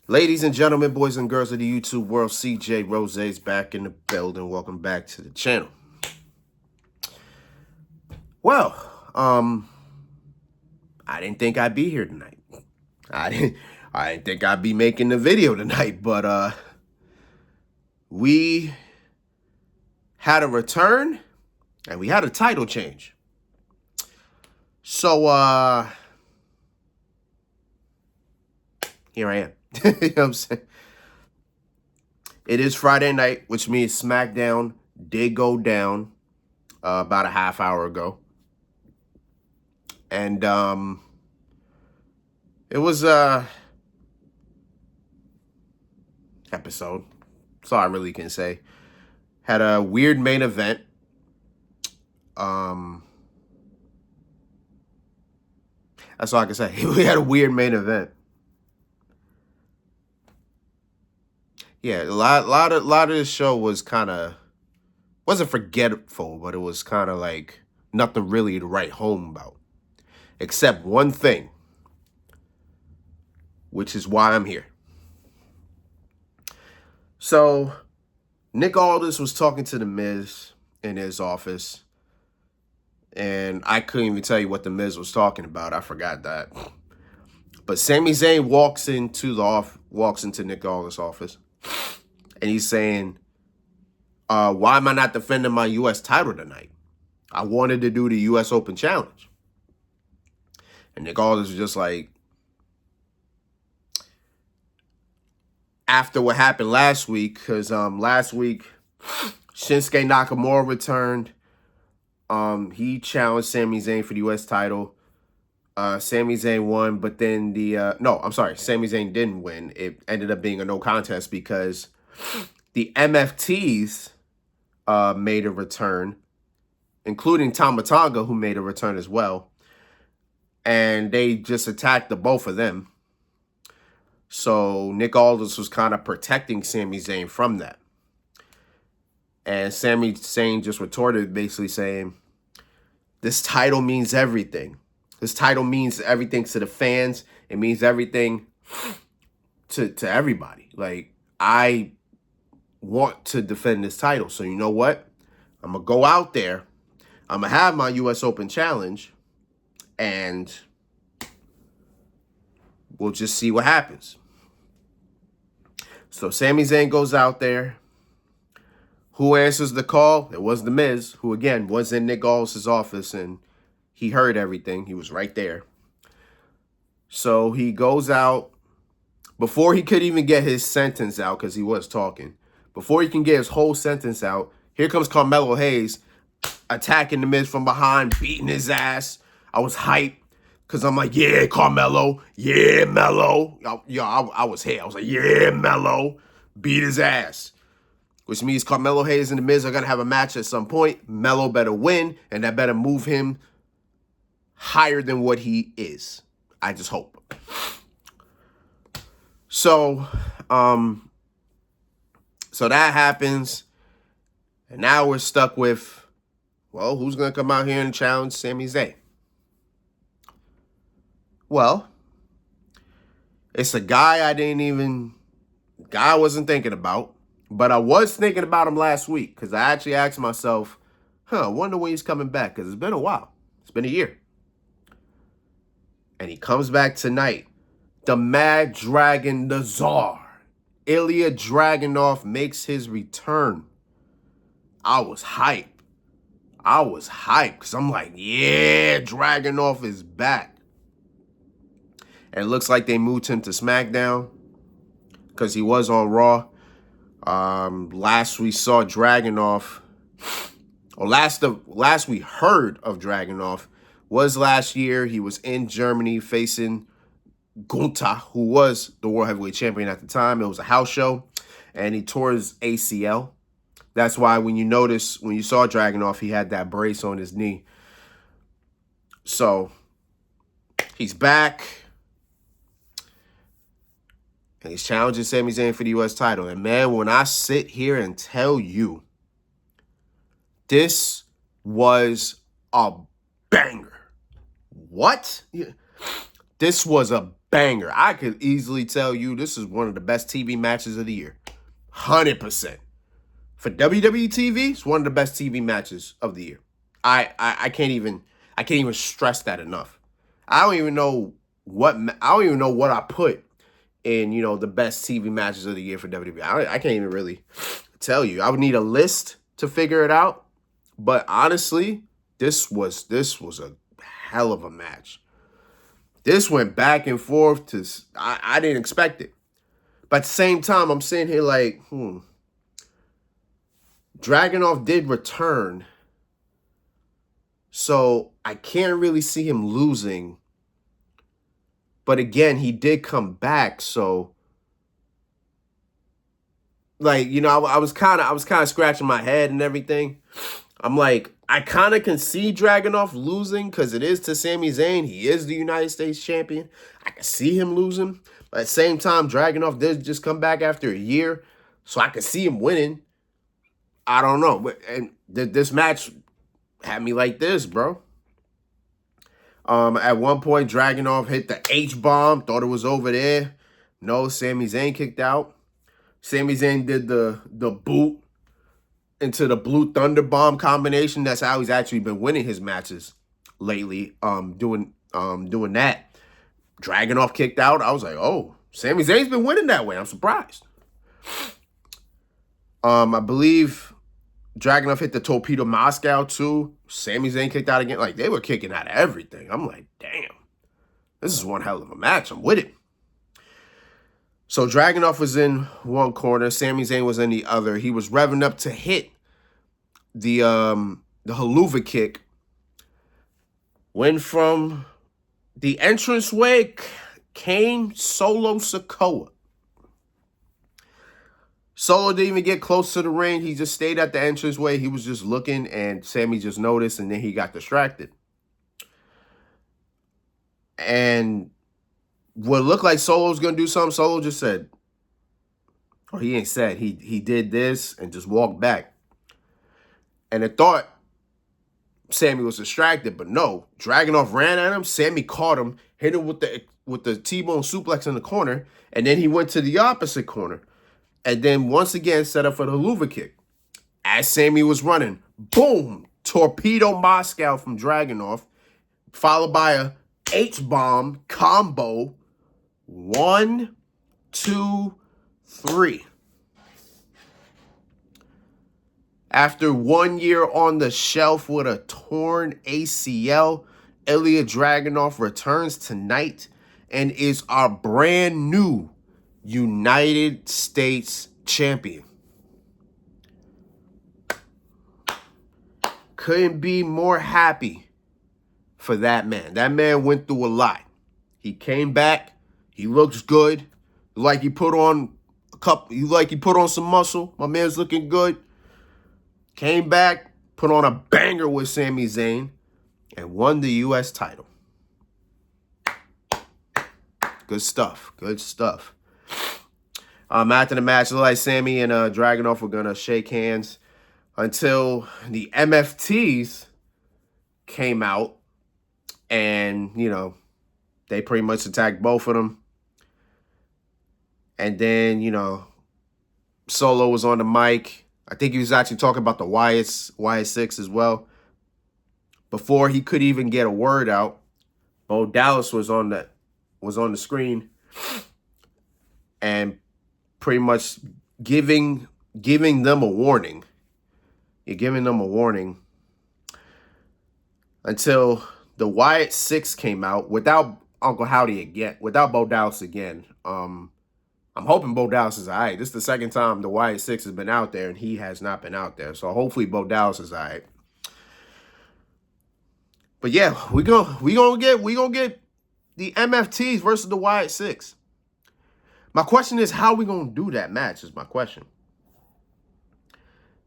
Ladies and gentlemen, boys and girls of the YouTube world, CJ Rose's back in the building. Welcome back to the channel. Well, I didn't think I'd be here tonight. I didn't think I'd be making the video tonight, but we had a return and we had a title change. So here I am. You know what I'm saying? It is Friday night, which means SmackDown did go down about a half hour ago. And it was episode. That's all I really can say. Had a weird main event. That's all I can say. We had a weird main event. Yeah, a lot of this show was wasn't forgetful, but it was kind of like nothing really to write home about, except one thing, which is why I'm here. So, Nick Aldis was talking to The Miz in his office, and I couldn't even tell you what The Miz was talking about. I forgot that. But Sami Zayn walks into Nick Aldis' office, and he's saying, why am I not defending my U.S. title tonight? I wanted to do the U.S. Open Challenge. And Nick Aldis was just like, after what happened last week, because last week, Shinsuke Nakamura returned. He challenged Sami Zayn for the U.S. title. Sami Zayn won, but then Sami Zayn didn't win. It ended up being a no contest because the MFTs made a return, including Tama Tonga, who made a return as well. And they just attacked the both of them. So Nick Aldis was kind of protecting Sami Zayn from that. And Sami Zayn just retorted, basically saying, this title means everything. This title means everything to the fans. It means everything to everybody. Like, I want to defend this title. So you know what? I'm going to go out there. I'm going to have my U.S. Open Challenge. And we'll just see what happens. So Sami Zayn goes out there. Who answers the call? It was The Miz, who, again, was in Nick Aldis' office, and he heard everything. He was right there. So he goes out. Before he could even get his sentence out, because he was talking, before he can get his whole sentence out, here comes Carmelo Hayes attacking The Miz from behind, beating his ass. I was hyped because I'm like, yeah, Carmelo. Yeah, Melo. I was here. I was like, yeah, Melo. Beat his ass. Which means Carmelo Hayes and The Miz are going to have a match at some point. Melo better win, and that better move him higher than what he is. I just hope. So that happens, and now we're stuck with, well, who's going to come out here and challenge Sami Zayn? Well, it's a guy I wasn't thinking about, but I was thinking about him last week because I actually asked myself, I wonder when he's coming back, because it's been a while. It's been a year. And he comes back tonight. The Mad Dragon, the Tsar, Ilja Dragunov makes his return. I was hyped because I'm like, yeah, Dragunov is back. And it looks like they moved him to SmackDown because he was on Raw. Last we saw Dragunov, or last we heard of Dragunov was last year. He was in Germany facing Gunther, who was the World Heavyweight Champion at the time. It was a house show, and he tore his ACL. That's why when you saw Dragunov, he had that brace on his knee. So he's back. And he's challenging Sami Zayn for the U.S. title. And man, when I sit here and tell you, this was a banger. What? This was a banger. I could easily tell you this is one of the best TV matches of the year. 100%. For WWE TV, it's one of the best TV matches of the year. I can't even stress that enough. I don't even know what I put in, the best TV matches of the year for WWE. I can't even really tell you. I would need a list to figure it out. But honestly, this was a hell of a match. This went back and forth I didn't expect it. But at the same time, I'm sitting here like, Dragunov did return. So I can't really see him losing. But again, he did come back. So like, I was kind of scratching my head and everything. I'm like, I kind of can see Dragunov losing because it is to Sami Zayn. He is the United States champion. I can see him losing. But at the same time, Dragunov did just come back after a year. So I can see him winning. I don't know. And this match had me like this, bro. At one point, Dragunov hit the H-bomb. Thought it was over there. No, Sami Zayn kicked out. Sami Zayn did the boot into the Blue Thunder Bomb combination. That's how he's actually been winning his matches lately. Doing that. Dragunov kicked out. I was like, oh, Sami Zayn's been winning that way. I'm surprised. I believe Dragunov hit the Torpedo Moscow too. Sami Zayn kicked out again. Like, they were kicking out of everything. I'm like, damn. This is one hell of a match. I'm with it. So Dragunov was in one corner. Sami Zayn was in the other. He was revving up to hit the haluva kick. Went from the entranceway, came Solo Sikoa. Solo didn't even get close to the ring. He just stayed at the entranceway. He was just looking, and Sami just noticed, and then he got distracted. And what looked like Solo was going to do something, Solo just said, or he ain't said, he did this and just walked back. And I thought Sami was distracted, but no. Dragunov ran at him. Sami caught him, hit him with the T-bone suplex in the corner, and then he went to the opposite corner. And then once again set up for the haluva kick. As Sami was running, boom, Torpedo Moscow from Dragunov, followed by a H-bomb combo. 1, 2, 3. After 1 year on the shelf with a torn ACL, Ilja Dragunov returns tonight and is our brand new United States champion. Couldn't be more happy for that man. That man went through a lot. He came back. He looks good. Like he put on some muscle. My man's looking good. Came back, put on a banger with Sami Zayn, and won the U.S. title. Good stuff. Good stuff. After the match, it looked like Sami and Dragunov were going to shake hands until the MFTs came out and, they pretty much attacked both of them. And then, Solo was on the mic. I think he was actually talking about the Wyatt 6 as well. Before he could even get a word out, Bo Dallas was on the screen and pretty much giving them a warning. You're giving them a warning until the Wyatt 6 came out without Uncle Howdy again, without Bo Dallas again. I'm hoping Bo Dallas is all right. This is the second time the Wyatt 6 has been out there, and he has not been out there. So hopefully Bo Dallas is all right. But yeah, we gonna get the MFTs versus the Wyatt 6. My question is, how are we gonna do that match? Is my question.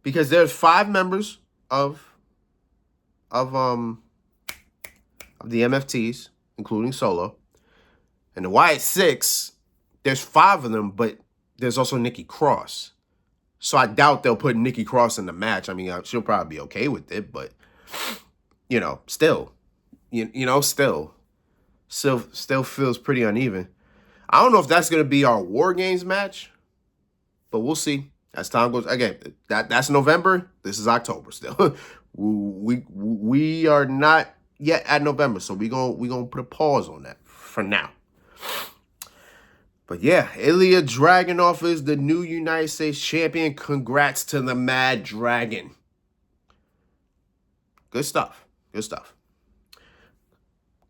Because there's 5 members of the MFTs, including Solo, and the Wyatt 6. There's 5 of them, but there's also Nikki Cross. So I doubt they'll put Nikki Cross in the match. I mean, she'll probably be okay with it, but still, still feels pretty uneven. I don't know if that's going to be our War Games match, but we'll see as time goes. Again, that's November. This is October still. we are not yet at November, so we gonna put a pause on that for now. But yeah, Ilja Dragunov is the new United States champion. Congrats to the Mad Dragon. Good stuff. Good stuff.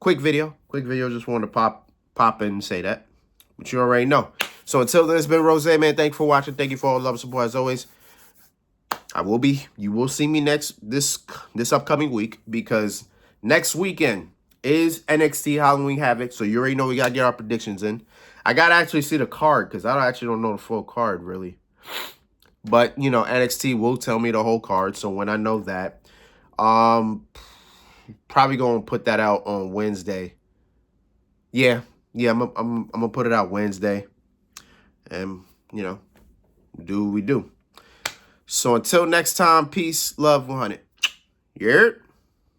Quick video. Just wanted to pop in and say that. But you already know. So until then, it's been Rose, man. Thank you for watching. Thank you for all the love and support as always. You will see me this upcoming week, because next weekend is NXT Halloween Havoc. So you already know we gotta get our predictions in. I gotta actually see the card, because I actually don't know the full card really. But you know, NXT will tell me the whole card. So when I know that, probably gonna put that out on Wednesday. Yeah, I'm gonna put it out Wednesday, and you know, do what we do. So until next time, peace, love, 100. Yeah.